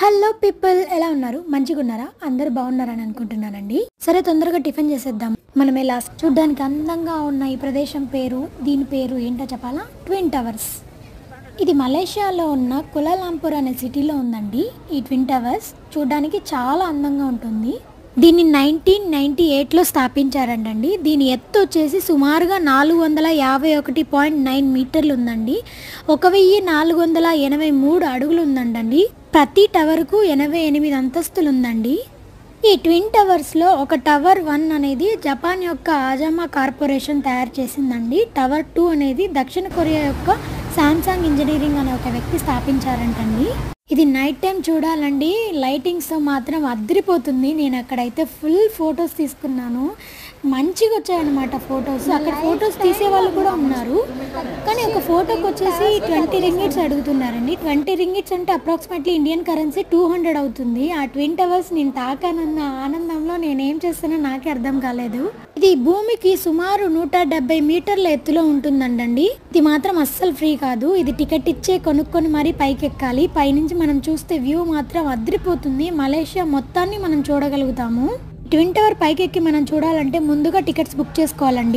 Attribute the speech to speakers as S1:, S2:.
S1: Hello people, ఎలా ఉన్నారు? మంచిగా ఉన్నారా? అందరూ బాగున్నారని అనుకుంటున్నానండి. సరే, తొందరగా టిఫిన్ చేసేద్దాం. మనం ఇలా చూడ్డానికి అందంగా ఉన్న ఈ ప్రదేశం పేరు, దీని పేరు ఏంటో చెప్పాలా? Twin towers. ఇది మలేషియాలో ఉన్న కులాలంపూర్ అనే సిటీలో ఉందండి. ఈ ట్విన్ టవర్స్ చూడ్డానికి చాలా అందంగా ఉంటుంది. దీన్ని 1998లో స్థాపించారంటండి. దీని ఎత్తు వచ్చేసి సుమారుగా 451.9 మీటర్లు ఉందండి. 1483 అడుగులు ఉందండి. ప్రతి టవర్కు 88 అంతస్తులు ఉందండి. ఈ ట్విన్ టవర్స్లో ఒక టవర్ 1 అనేది జపాన్ యొక్క ఆజమా కార్పొరేషన్ తయారు చేసిందండి. టవర్ 2 అనేది దక్షిణ కొరియా యొక్క శాంసంగ్ ఇంజనీరింగ్ అనే ఒక వ్యక్తి స్థాపించారంటండి. ఇది నైట్ టైం చూడాలండి. లైటింగ్స్తో మాత్రం అదిరిపోతుంది. నేను అక్కడైతే ఫుల్ ఫొటోస్ తీసుకున్నాను. మంచిగా వచ్చాయన్నమాట ఫొటోస్. అక్కడ ఫొటోస్ తీసే వాళ్ళు కూడా ఉన్నారు. కానీ ఒక ఫోటోకి వచ్చేసి 20 రింగిట్స్ అడుగుతున్నారండి. 20 రింగిట్స్ అంటే అప్రాక్సిమేట్లీ ఇండియన్ కరెన్సీ 200 అవుతుంది. ఆ ట్విన్ టవర్స్ నేను తాకానన్న ఆనందంలో నేనేం చేస్తానో నాకే అర్థం కాలేదు. ఇది భూమికి సుమారు 170 మీటర్ల ఎత్తులో ఉంటుందండి. ఇది మాత్రం అస్సలు ఫ్రీ కాదు. ఇది టికెట్ ఇచ్చే కొనుక్కొని మరీ పైకి ఎక్కాలి. పైనుంచి మనం చూస్తే వ్యూ మాత్రం అదిరిపోతుంది. మలేషియా మొత్తాన్ని మనం చూడగలుగుతాము. ట్విన్ టవర్ పైకి ఎక్కి మనం చూడాలంటే ముందుగా టికెట్స్ బుక్ చేసుకోవాలండి.